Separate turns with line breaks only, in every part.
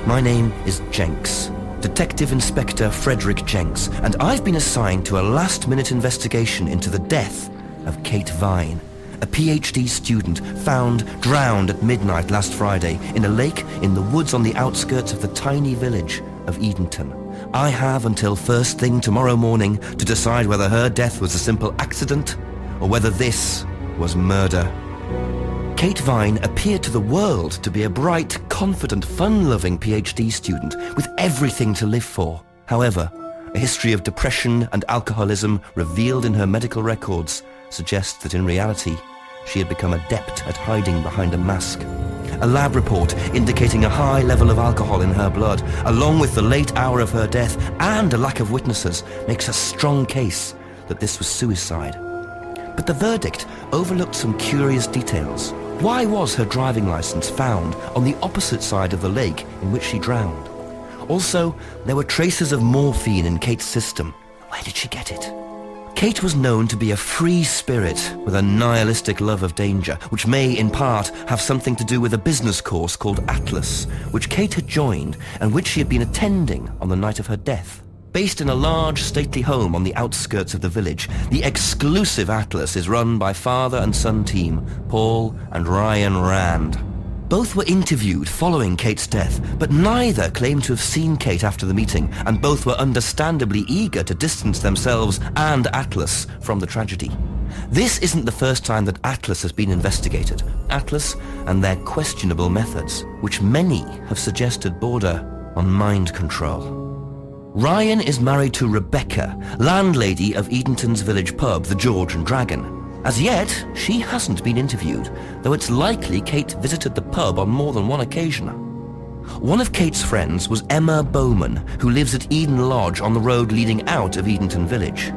My name is Jenks, Detective Inspector Frederick Jenks, and I've been assigned to a last-minute investigation into the death of Kate Vine, a PhD student found drowned at midnight last Friday in a lake in the woods on the outskirts of the tiny village of Edenton. I have until first thing tomorrow morning to decide whether her death was a simple accident or whether this was murder. Kate Vine appeared to the world to be a bright, confident, fun-loving PhD student with everything to live for. However, a history of depression and alcoholism revealed in her medical records suggests that in reality, she had become adept at hiding behind a mask. A lab report indicating a high level of alcohol in her blood, along with the late hour of her death and a lack of witnesses, makes a strong case that this was suicide. But the verdict overlooked some curious details. Why was her driving license found on the opposite side of the lake in which she drowned? Also, there were traces of morphine in Kate's system. Where did she get it? Kate was known to be a free spirit with a nihilistic love of danger, which may in part have something to do with a business course called Atlas, which Kate had joined and which she had been attending on the night of her death. Based in a large, stately home on the outskirts of the village, the exclusive Atlas is run by father and son team, Paul and Ryan Rand. Both were interviewed following Kate's death, but neither claimed to have seen Kate after the meeting, and both were understandably eager to distance themselves and Atlas from the tragedy. This isn't the first time that Atlas has been investigated. Atlas and their questionable methods, which many have suggested border on mind control. Ryan is married to Rebecca, landlady of Edenton's village pub, the George and Dragon. As yet, she hasn't been interviewed, though it's likely Kate visited the pub on more than one occasion. One of Kate's friends was Emma Bowman, who lives at Eden Lodge on the road leading out of Edenton village.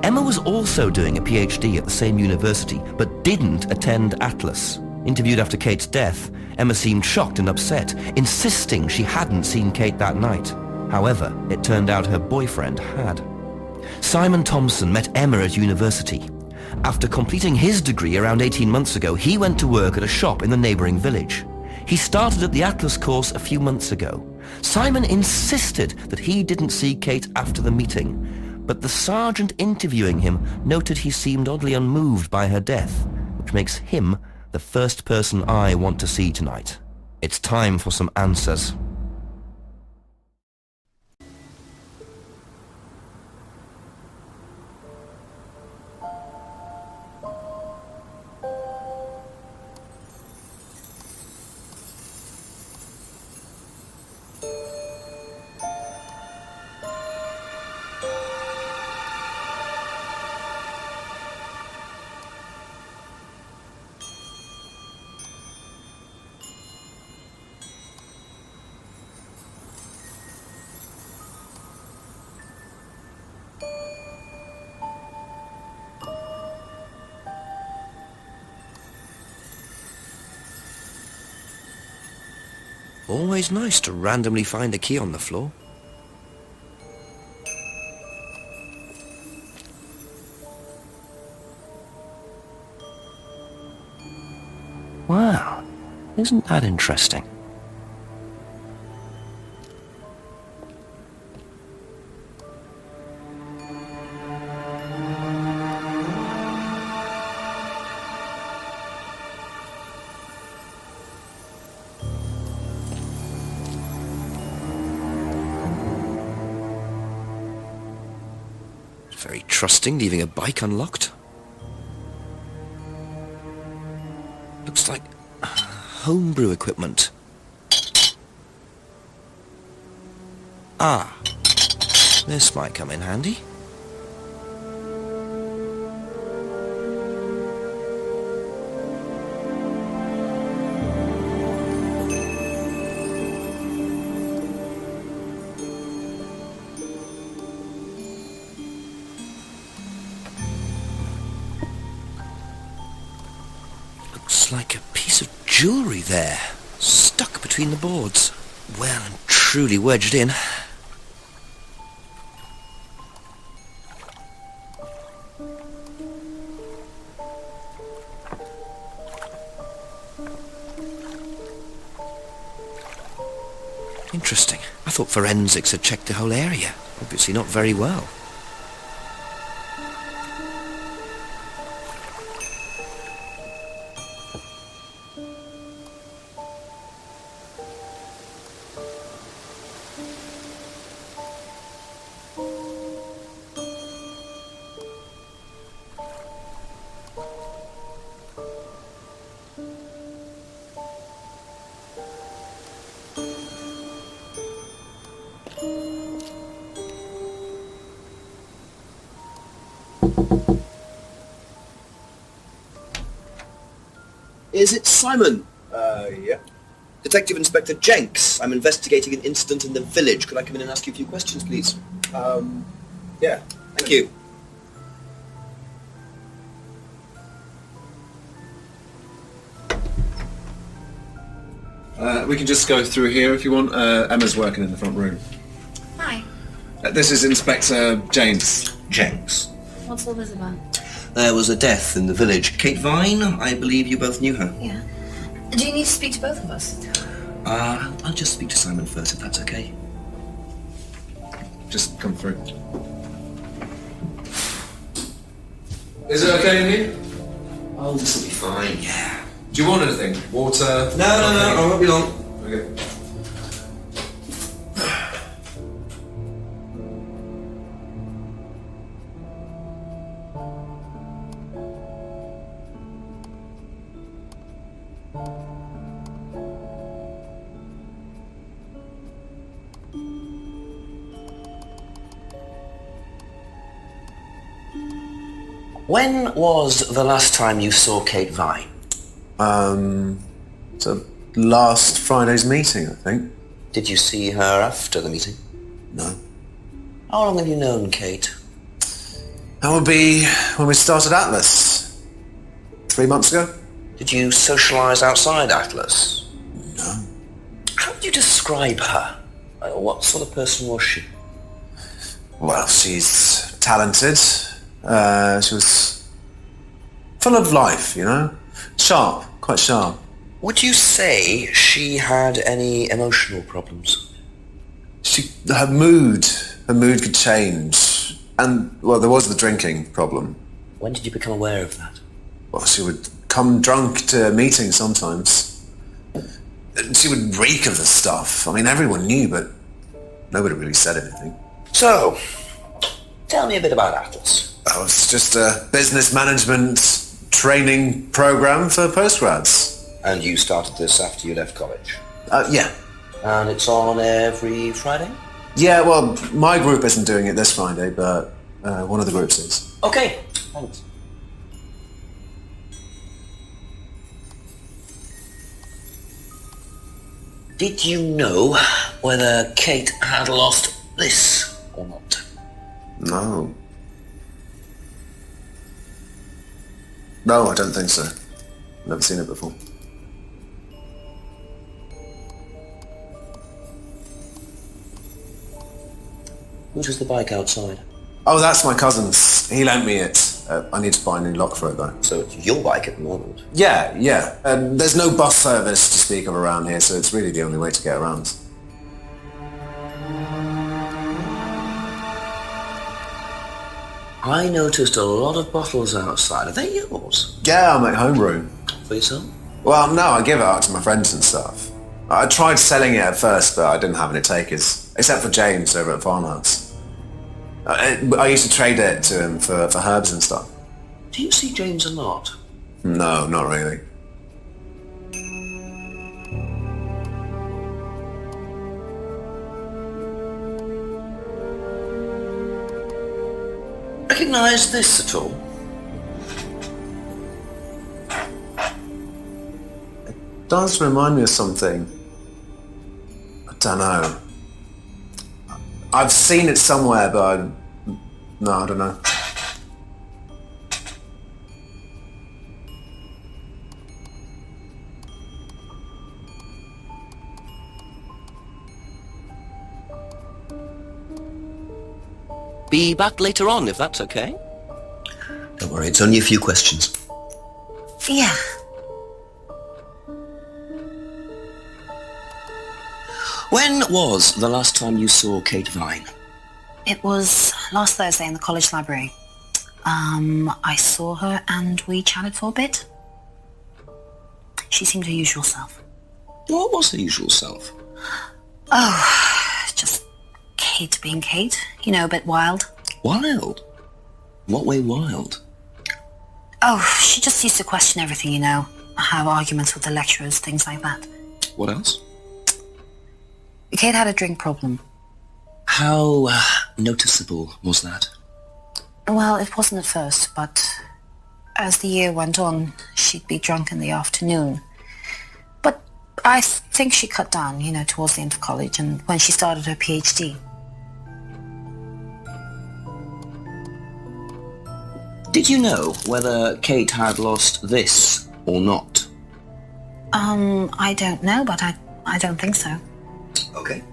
Emma was also doing a PhD at the same university, but didn't attend Atlas. Interviewed after Kate's death, Emma seemed shocked and upset, insisting she hadn't seen Kate that night. However, it turned out her boyfriend had. Simon Thompson met Emma at university. After completing his degree around 18 months ago, he went to work at a shop in the neighbouring village. He started at the Atlas course a few months ago. Simon insisted that he didn't see Kate after the meeting, but the sergeant interviewing him noted he seemed oddly unmoved by her death, which makes him the first person I want to see tonight. It's time for some answers. Always nice to randomly find a key on the floor. Wow, isn't that interesting? Very trusting, leaving a bike unlocked. Looks like homebrew equipment. Ah, this might come in handy. Looks like a piece of jewellery there, stuck between the boards. Well and truly wedged in. Interesting. I thought forensics had checked the whole area. Obviously not very well.
Is it Simon?
Yeah.
Detective Inspector Jenks. I'm investigating an incident in the village. Could I come in and ask you a few questions, please?
Yeah.
Thank you.
We can just go through here if you want. Emma's working in the front room.
Hi.
This is Inspector James.
Jenks.
What's all this about?
There was a death in the village. Kate Vine, I believe you both knew her.
Yeah. Do you need to speak to both of us?
I'll just speak to Simon first, if that's okay.
Just come through. Is it okay in here?
Oh, this will be fine, yeah.
Do you want anything? Water?
No, I won't be long.
Okay.
When was the last time you saw Kate Vine?
So last Friday's meeting, I think.
Did you see her after the meeting?
No.
How long have you known Kate?
That would be when we started Atlas. 3 months ago?
Did you socialise outside Atlas?
No.
How would you describe her? What sort of person was she?
Well, she's talented. She was full of life, you know? Sharp, quite sharp.
Would you say she had any emotional problems?
Her mood could change. And, well, there was the drinking problem.
When did you become aware of that?
Well, she would come drunk to meetings sometimes. She would reek of the stuff. I mean, everyone knew, but nobody really said anything.
So, tell me a bit about Atlas.
Oh, it's just a business management training program for postgrads.
And you started this after you left college?
Yeah.
And it's on every Friday?
Yeah, well, my group isn't doing it this Friday, but one of the groups is.
Okay, thanks. Did you know whether Kate had lost this or not?
No. No, I don't think so. Never seen it before.
Whose was the bike outside?
Oh, that's my cousin's. He lent me it. I need to buy a new lock for it, though.
So it's your bike at the moment?
Yeah. There's no bus service to speak of around here, so it's really the only way to get around.
I noticed a lot of bottles outside. Are they yours?
Yeah, I make homebrew.
For yourself?
Well, no, I give it out to my friends and stuff. I tried selling it at first, but I didn't have any takers, except for James over at Farmhouse. I used to trade it to him for herbs and stuff.
Do you see James a lot?
No, not really.
Recognise this at all?
It does remind me of something. I don't know. I've seen it somewhere, but no, I don't know.
Be back later on, if that's okay.
Don't worry, it's only a few questions.
Yeah.
When was the last time you saw Kate Vine?
It was last Thursday in the college library. I saw her and we chatted for a bit. She seemed her usual self.
What was her usual self?
Oh, just Kate being Kate. You know, a bit wild.
Wild? What way wild?
Oh, she just used to question everything, you know. Have arguments with the lecturers, things like that.
What else?
Kate had a drink problem.
How noticeable was that?
Well, it wasn't at first, but as the year went on, she'd be drunk in the afternoon. But I think she cut down, you know, towards the end of college and when she started her PhD.
Did you know whether Kate had lost this or not?
I don't know, but I don't think so.
Okay.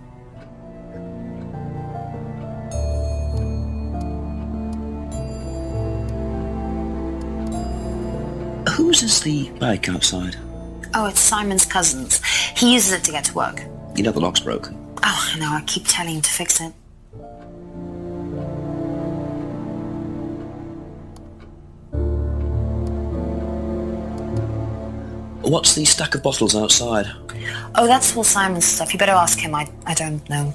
Whose is the bike outside?
Oh, it's Simon's cousin's. He uses it to get to work.
You know the lock's broken.
Oh, I know, I keep telling him to fix it.
What's the stack of bottles outside?
Oh, that's all Simon's stuff. You better ask him. I don't know.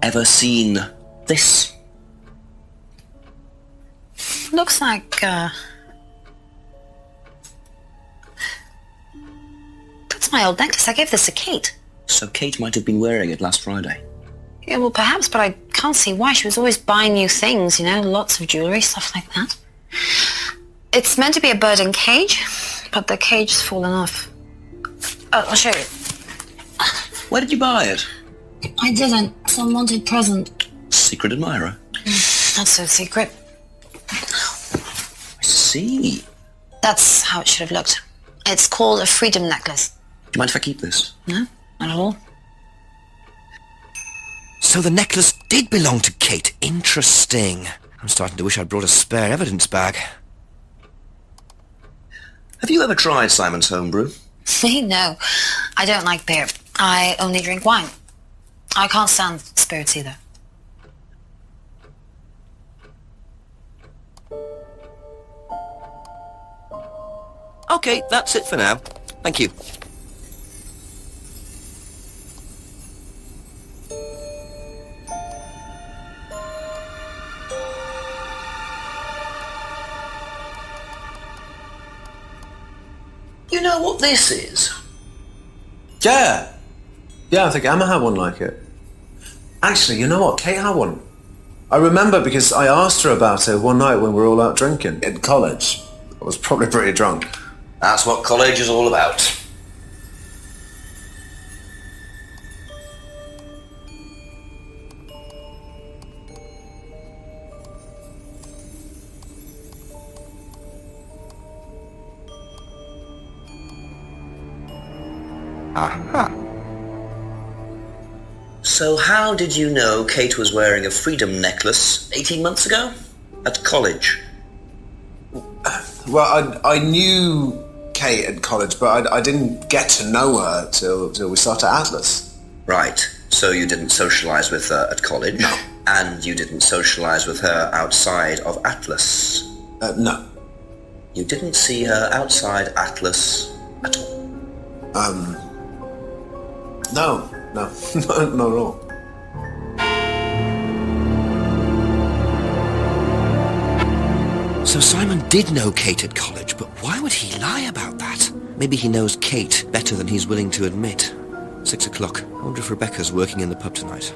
Ever seen this?
Looks like, that's my old necklace. I gave this to Kate.
So Kate might have been wearing it last Friday.
Yeah, well, perhaps, but I can't see why. She was always buying new things, you know, lots of jewellery, stuff like that. It's meant to be a bird in cage, but the cage's fallen off. Oh, I'll show you.
Where did you buy it?
I didn't. Some wanted present.
Secret admirer.
Not so secret.
I see.
That's how it should have looked. It's called a freedom necklace.
Do you mind if I keep this?
No, not at all.
So the necklace did belong to Kate. Interesting. I'm starting to wish I'd brought a spare evidence bag.
Have you ever tried Simon's homebrew?
Me? No. I don't like beer. I only drink wine. I can't stand spirits either.
Okay, that's it for now. Thank you.
You know what this is?
Yeah. Yeah, I think Emma had one like it. Actually, you know what? Kate had one. I remember because I asked her about it one night when we were all out drinking in college. I was probably pretty drunk.
That's what college is all about.
Aha.
So how did you know Kate was wearing a freedom necklace 18 months ago? At college?
Well, I knew Kate at college, but I didn't get to know her till we started Atlas.
Right. So you didn't socialise with her at college?
No.
And you didn't socialise with her outside of Atlas?
No.
You didn't see her outside Atlas at all?
No, not at all.
So Simon did know Kate at college, but why would he lie about that? Maybe he knows Kate better than he's willing to admit. 6 o'clock. I wonder if Rebecca's working in the pub tonight.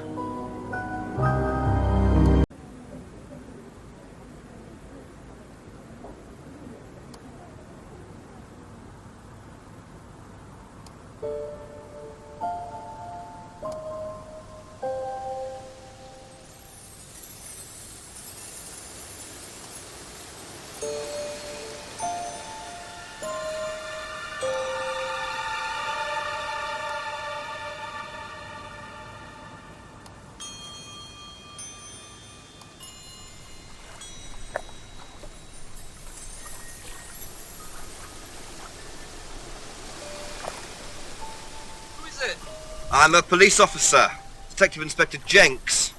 I'm a police officer, Detective Inspector Jenks.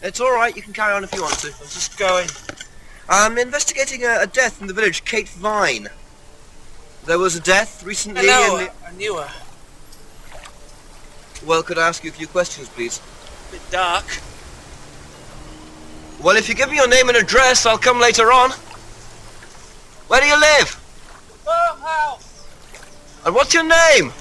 It's all right, you can carry on if you want to. I'm just going. I'm investigating a death in the village, Kate Vine. There was a death recently
I knew her.
Well, could I ask you a few questions, please?
A bit dark.
Well, if you give me your name and address, I'll come later on. Where do you live?
Farmhouse!
And what's your name?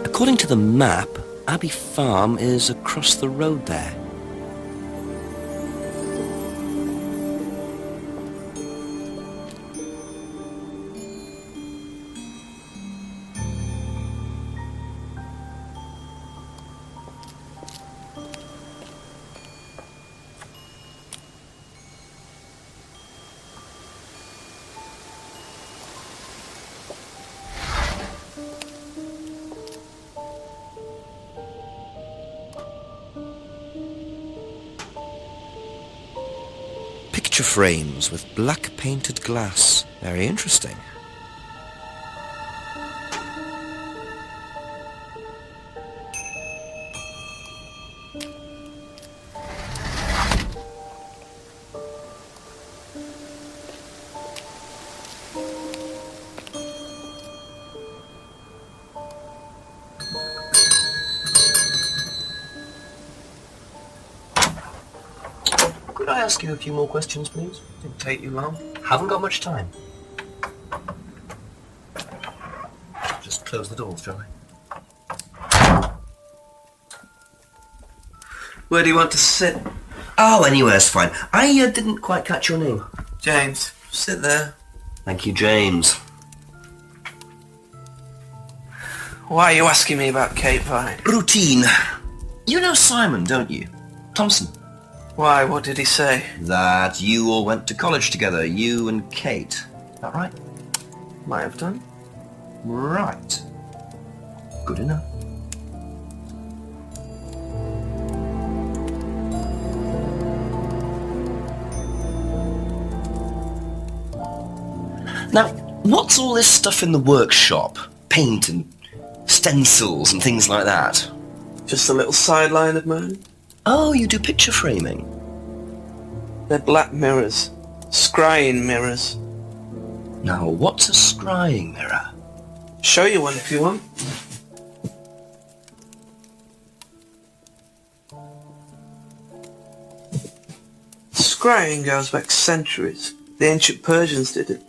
According to the map, Abbey Farm is across the road there. Picture frames with black painted glass. Very interesting. Could I ask you a few more questions, please? Didn't take you long. Haven't got much time. Just close the doors, shall I?
Where do you want to sit?
Oh, anywhere's fine. I didn't quite catch your name.
James, sit there.
Thank you, James.
Why are you asking me about Kate Vine?
Routine. You know Simon, don't you? Thompson.
Why, what did he say?
That you all went to college together, you and Kate. Is that right?
Might have done.
Right. Good enough. Now, what's all this stuff in the workshop? Paint and stencils and things like that?
Just a little sideline of mine.
Oh, you do picture framing?
They're black mirrors. Scrying mirrors.
Now, what's a scrying mirror?
Show you one if you want. Scrying goes back centuries. The ancient Persians did it.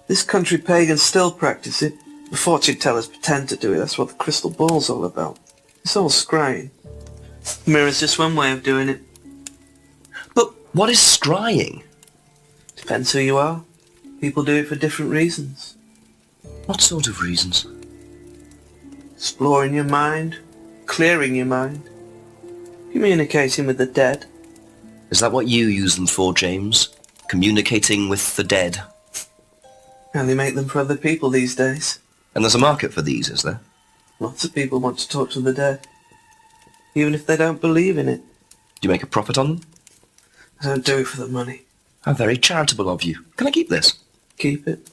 This country pagans still practice it. The fortune tellers pretend to do it. That's what the crystal ball's all about. It's all scrying. Mirror's just one way of doing it.
But what is scrying?
Depends who you are. People do it for different reasons.
What sort of reasons?
Exploring your mind, clearing your mind, communicating with the dead.
Is that what you use them for, James? Communicating with the dead?
And they make them for other people these days.
And there's a market for these, is there?
Lots of people want to talk to the dead, even if they don't believe in it.
Do you make a profit on them?
I don't do it for the money.
How very charitable of you. Can I keep this?
Keep it.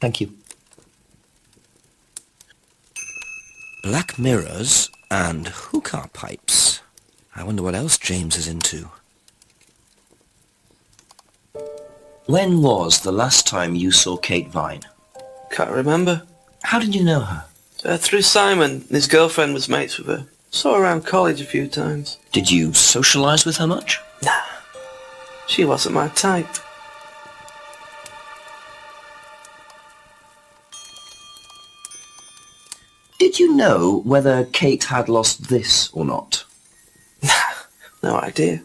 Thank you. Black mirrors and hookah pipes. I wonder what else James is into. When was the last time you saw Kate Vine?
Can't remember.
How did you know her?
Through Simon. His girlfriend was mates with her. Saw her around college a few times.
Did you socialise with her much?
Nah. She wasn't my type.
Did you know whether Kate had lost this or not?
No idea.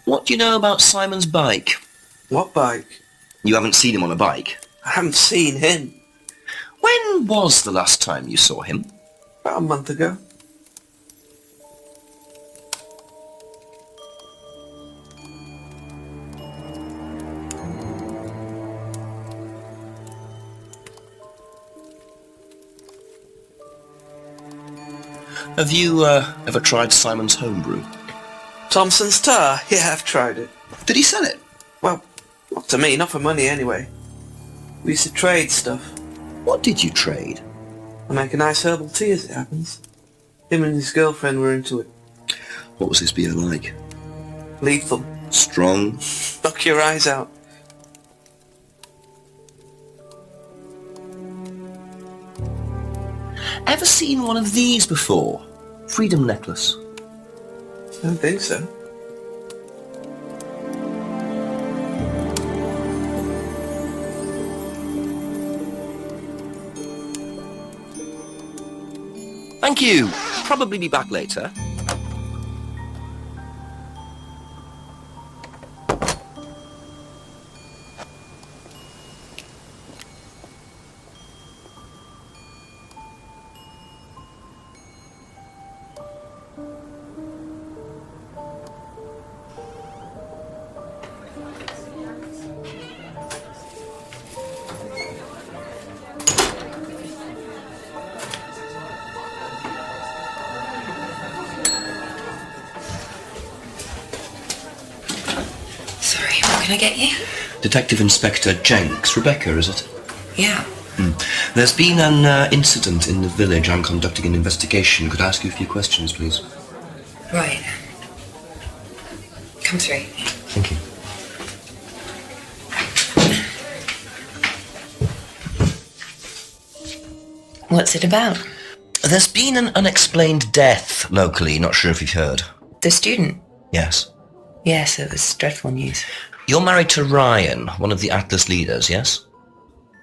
What do you know about Simon's bike?
What bike?
You haven't seen him on a bike?
I haven't seen him.
When was the last time you saw him?
About a month ago.
Have you ever tried Simon's homebrew?
Thompson's tar? Yeah, I've tried it.
Did he sell it?
Well, not to me, not for money anyway. We used to trade stuff.
What did you trade?
I make a nice herbal tea as it happens. Him and his girlfriend were into it.
What was this beer like?
Lethal.
Strong?
Knock your eyes out.
Ever seen one of these before? Freedom necklace.
I don't think so.
Thank you. Probably be back later.
Sorry, what can I get you?
Detective Inspector Jenks. Rebecca, is it?
Yeah.
There's been an incident in the village. I'm conducting an investigation. Could I ask you a few questions, please?
Right. Come through.
Thank you.
What's it about?
There's been an unexplained death locally. Not sure if you've heard.
The student?
Yes.
Yes, it was dreadful news.
You're married to Ryan, one of the Atlas leaders, yes?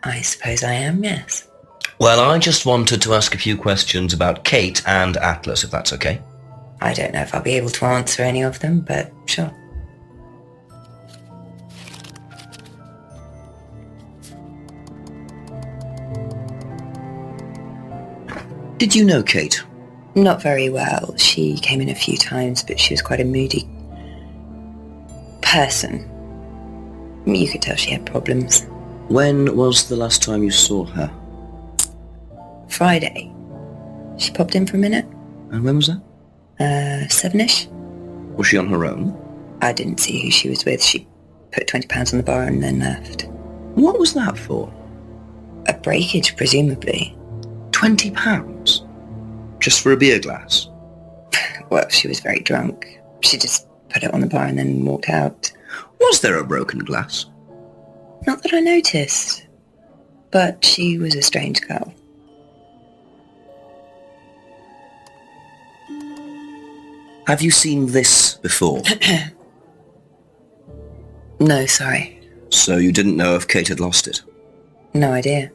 I suppose I am, yes.
Well, I just wanted to ask a few questions about Kate and Atlas, if that's okay.
I don't know if I'll be able to answer any of them, but sure.
Did you know Kate?
Not very well. She came in a few times, but she was quite a moody person. You could tell she had problems.
When was the last time you saw her?
Friday. She popped in for a minute.
And when was that?
7ish.
Was she on her own?
I didn't see who she was with. She put £20 on the bar and then left.
What was that for?
A breakage, presumably.
£20? Just for a beer glass?
Well, she was very drunk. She just put it on the bar and then walked out.
Was there a broken glass?
Not that I noticed. But she was a strange girl.
Have you seen this before?
No, sorry.
So you didn't know if Kate had lost it?
No idea.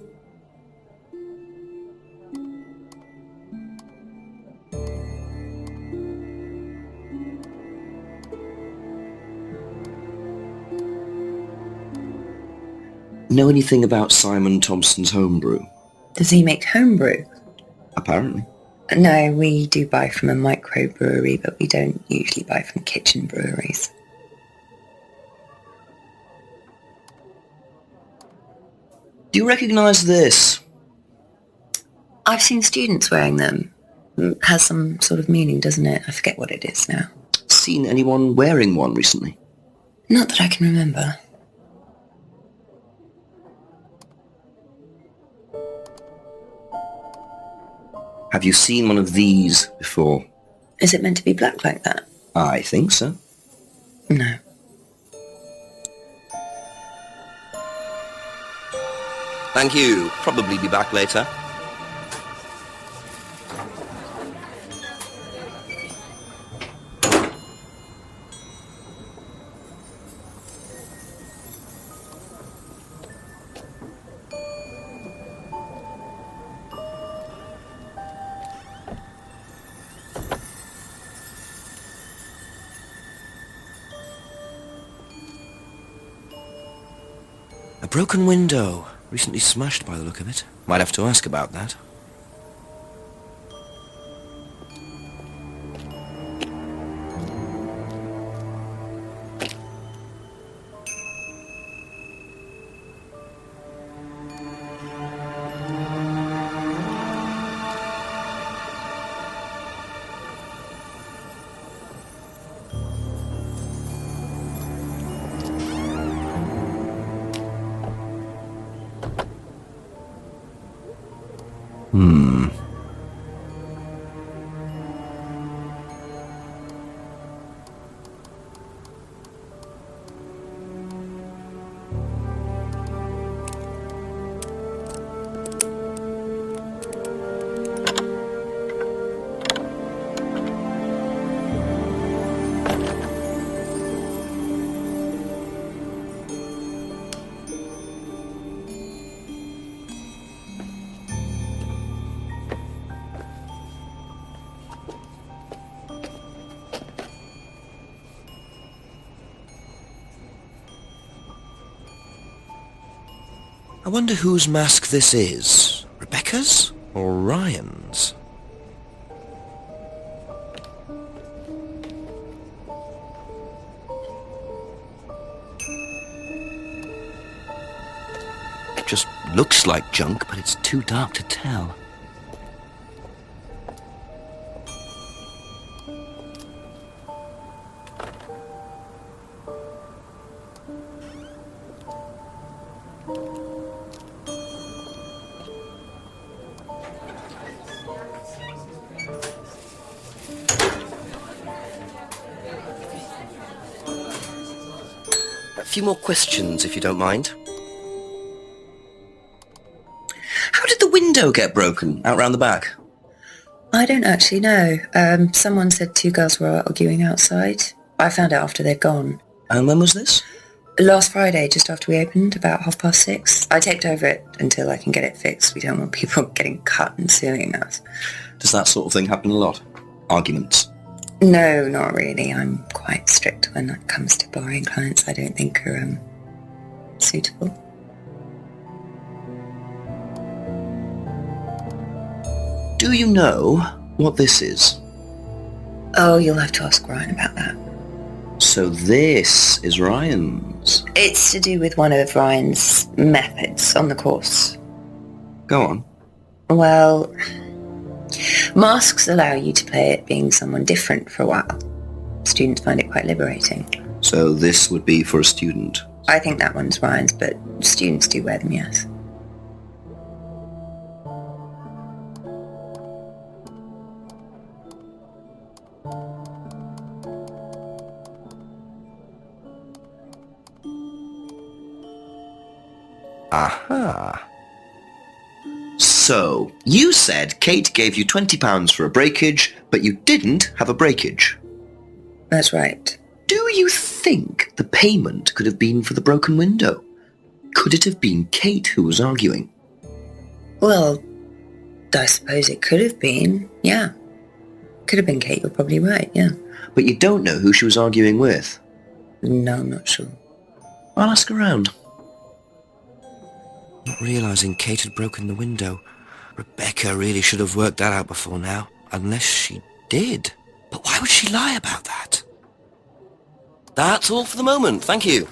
Know anything about Simon Thompson's homebrew?
Does he make homebrew?
Apparently.
No, we do buy from a microbrewery, but we don't usually buy from kitchen breweries.
Do you recognise this?
I've seen students wearing them. Has some sort of meaning, doesn't it? I forget what it is now.
Seen anyone wearing one recently?
Not that I can remember.
Have you seen one of these before?
Is it meant to be black like that?
I think so.
No.
Thank you. Probably be back later. broken window. Recently smashed by the look of it. Might have to ask about that. I wonder whose mask this is. Rebecca's or Ryan's? It just looks like junk, but it's too dark to tell. A few more questions, if you don't mind. How did the window get broken out round the back?
I don't actually know. Someone said two girls were arguing outside. I found out after they'd gone.
And when was this?
Last Friday, just after we opened, about 6:30. I taped over it until I can get it fixed. We don't want people getting cut and suing us.
Does that sort of thing happen a lot? Arguments?
No, not really. I'm quite strict when it comes to borrowing clients I don't think are suitable.
Do you know what this is?
Oh, you'll have to ask Ryan about that.
So this is Ryan's.
It's to do with one of Ryan's methods on the course.
Go on.
Well, masks allow you to play at being someone different for a while. Students find it quite liberating.
So this would be for a student?
I think that one's Ryan's, but students do wear them, yes.
Aha. So, you said Kate gave you £20 for a breakage, but you didn't have a breakage.
That's right.
Do you think the payment could have been for the broken window? Could it have been Kate who was arguing?
Well, I suppose it could have been, yeah. Could have been Kate, you're probably right, yeah.
But you don't know who she was arguing with?
No, I'm not sure.
I'll ask around. Not realising Kate had broken the window. Rebecca really should have worked that out before now. Unless she did. But why would she lie about that? That's all for the moment, thank you.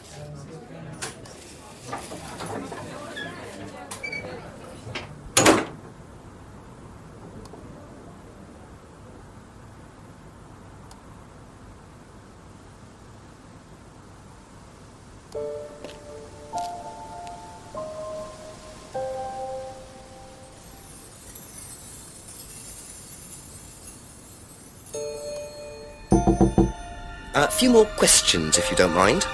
A few more questions, if you don't mind.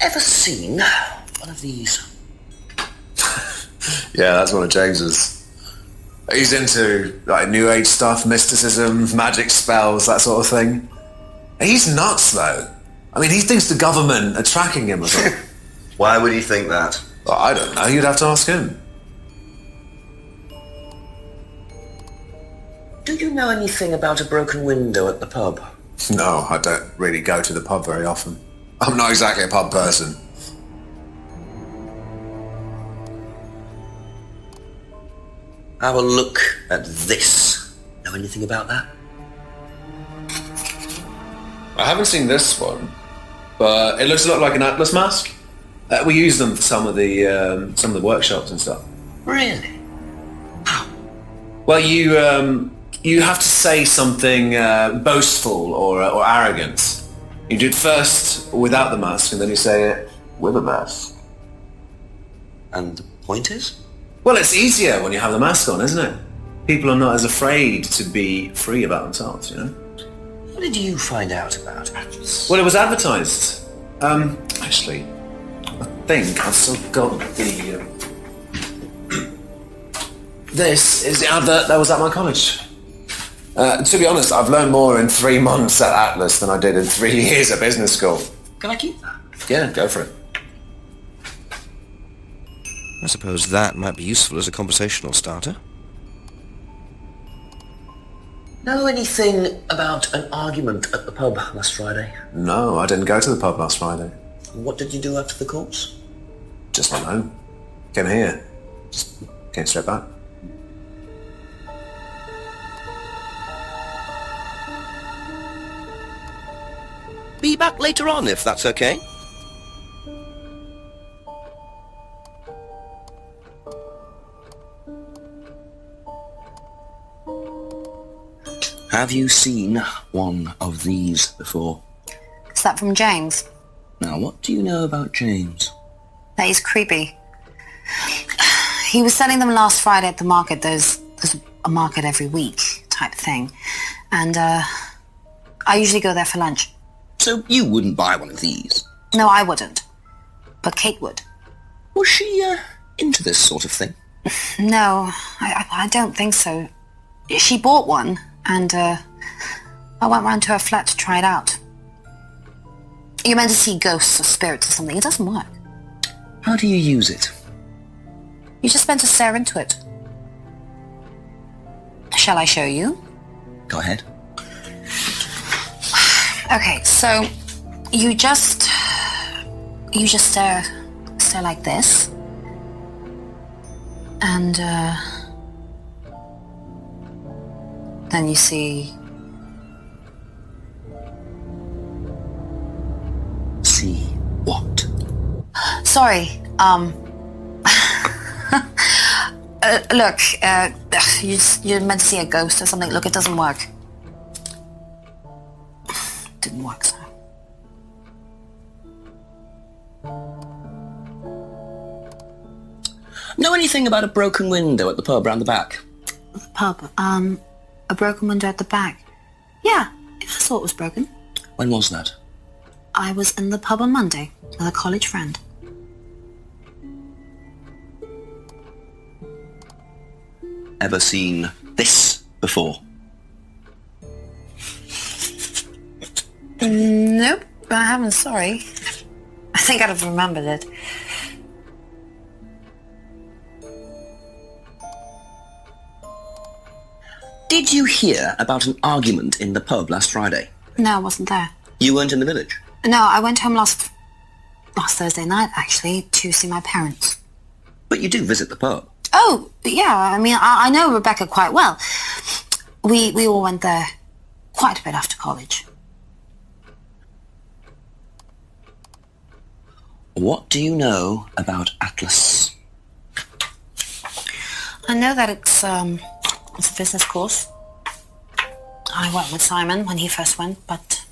Ever seen one of these?
Yeah, that's one of James's. He's into like New Age stuff, mysticism, magic spells, that sort of thing. He's nuts, though. I mean, he thinks the government are tracking him or something.
Why would he think that?
Well, I don't know. You'd have to ask him.
Do you know anything about a broken window at the pub?
No, I don't really go to the pub very often. I'm not exactly a pub person.
Have a look at this. Know anything about that?
I haven't seen this one, but it looks a lot like an Atlas mask. We use them for some of the workshops and stuff.
Really?
Well, you have to say something boastful or arrogant. You do it first without the mask, and then you say it with a mask.
And the point is?
Well, it's easier when you have the mask on, isn't it? People are not as afraid to be free about themselves, you know?
What did you find out about Atlas?
Well, it was advertised. Actually, I think I've still got the... This is the advert that was at my college. To be honest, I've learned more in 3 months at Atlas than I did in 3 years at business school.
Can I keep that?
Yeah, go for it.
I suppose that might be useful as a conversational starter.
Know anything about an argument at the pub last Friday?
No, I didn't go to the pub last Friday.
What did you do after the course?
Just went home. Came here. Just came straight back.
Be back later on, if that's okay.
Have you seen one of these before?
Is that from James?
Now, what do you know about James?
That he's creepy. He was selling them last Friday at the market. There's a market every week type thing. And I usually go there for lunch.
So you wouldn't buy one of these?
No, I wouldn't. But Kate would.
Was she into this sort of thing?
No, I don't think so. She bought one, and I went round to her flat to try it out. You're meant to see ghosts or spirits or something. It doesn't work.
How do you use it?
You're just meant to stare into it. Shall I show you?
Go ahead.
Okay, so you just stare like this, and then you see.
See what?
Sorry, look, you're meant to see a ghost or something. Look, it doesn't work. Didn't work, so.
Know anything about a broken window at the pub round the back?
The pub, a broken window at the back. Yeah, I saw it was broken.
When was that?
I was in the pub on Monday with a college friend.
Ever seen this before?
Nope, I haven't, sorry. I think I'd have remembered it.
Did you hear about an argument in the pub last Friday?
No, I wasn't there.
You weren't in the village?
No, I went home last Thursday night, actually, to see my parents.
But you do visit the pub?
Oh, yeah, I mean, I know Rebecca quite well. We all went there quite a bit after college.
What do you know about Atlas?
I know that it's a business course. I went with Simon when he first went, but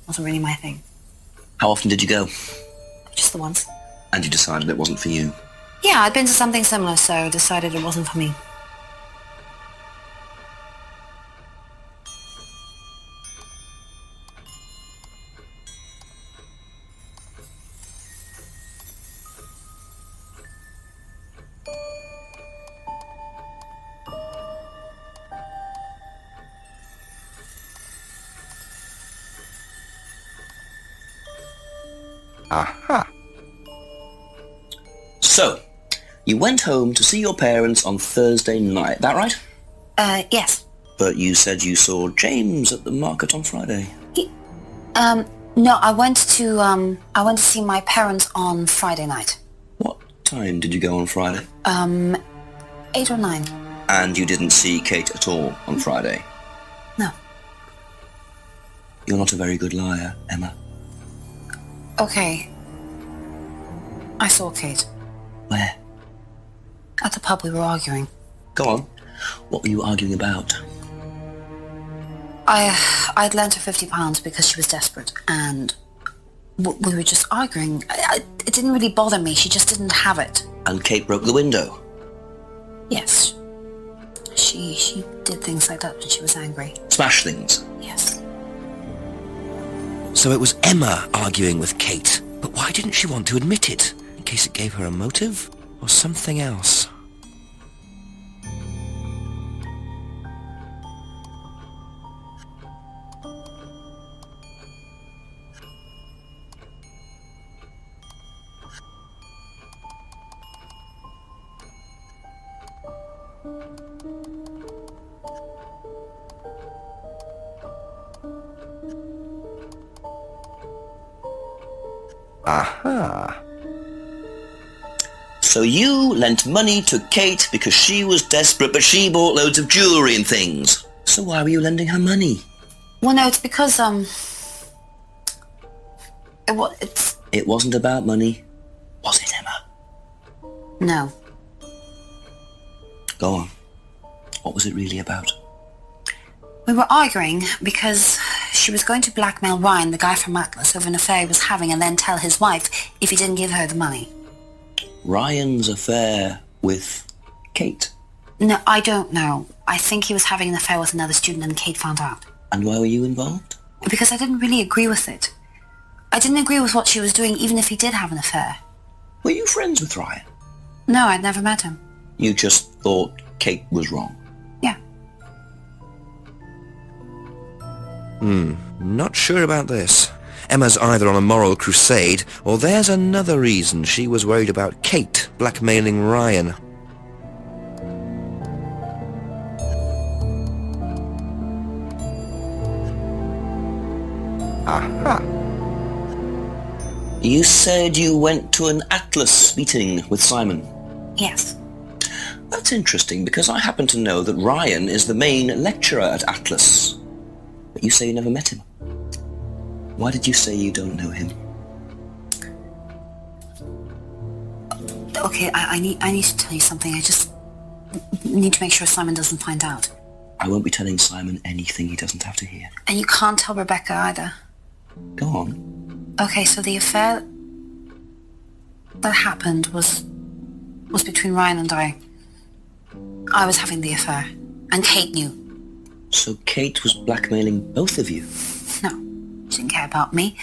it wasn't really my thing.
How often did you go?
Just the once.
And you decided it wasn't for you?
Yeah, I'd been to something similar, so decided it wasn't for me.
Aha.
So, you went home to see your parents on Thursday night, that right?
Yes.
But you said you saw James at the market on Friday.
No, I went to see my parents on Friday night.
What time did you go on Friday?
8 or 9.
And you didn't see Kate at all on Friday?
No.
You're not a very good liar, Emma.
Okay. I saw Kate.
Where?
At the pub. We were arguing.
Go on. What were you arguing about?
I'd lent her £50 because she was desperate, and we were just arguing. It didn't really bother me. She just didn't have it.
And Kate broke the window?
Yes. She did things like that when she was angry.
Smash things?
Yes.
So it was Emma arguing with Kate, but why didn't she want to admit it? In case it gave her a motive? Or something else? Aha.
So you lent money to Kate because she was desperate, but she bought loads of jewellery and things. So why were you lending her money?
Well, no, it's because,
It wasn't about money, was it, Emma?
No.
Go on. What was it really about?
We were arguing because she was going to blackmail Ryan, the guy from Atlas, over an affair he was having, and then tell his wife if he didn't give her the money.
Ryan's affair with Kate?
No, I don't know. I think he was having an affair with another student and Kate found out.
And why were you involved?
Because I didn't really agree with it. I didn't agree with what she was doing, even if he did have an affair.
Were you friends with Ryan?
No, I'd never met him.
You just thought Kate was wrong?
Yeah.
Not sure about this. Emma's either on a moral crusade, or there's another reason she was worried about Kate blackmailing Ryan. Aha!
You said you went to an Atlas meeting with Simon.
Yes.
That's interesting, because I happen to know that Ryan is the main lecturer at Atlas. But you say you never met him. Why did you say you don't know him?
Okay, I need to tell you something. I just need to make sure Simon doesn't find out.
I won't be telling Simon anything he doesn't have to hear.
And you can't tell Rebecca either.
Go on.
Okay, so the affair that happened was between Ryan and I. I was having the affair, and Kate knew.
So Kate was blackmailing both of you?
No, she didn't care about me.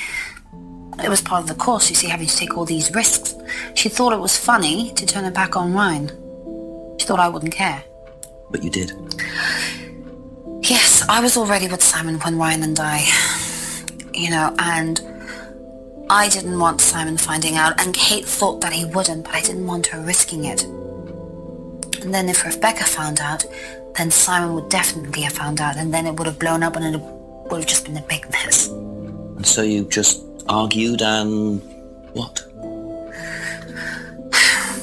It was part of the course, you see, having to take all these risks. She thought it was funny to turn her back on Ryan. She thought I wouldn't care.
But you did.
Yes, I was already with Simon when Ryan and I, and I didn't want Simon finding out, and Kate thought that he wouldn't, but I didn't want her risking it. And then if Rebecca found out, then Simon would definitely have found out, and then it would have blown up, and it would have just been a big mess.
And so you just argued and what?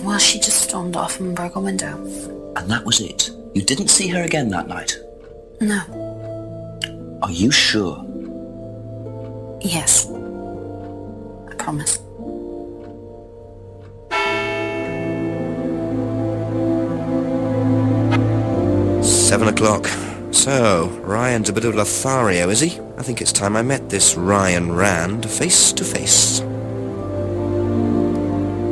Well, she just stormed off and broke a window.
And that was it? You didn't see her again that night?
No.
Are you sure?
Yes. I promise.
Seven o'clock. So, Ryan's a bit of Lothario, is he? I think it's time I met this Ryan Rand face to face.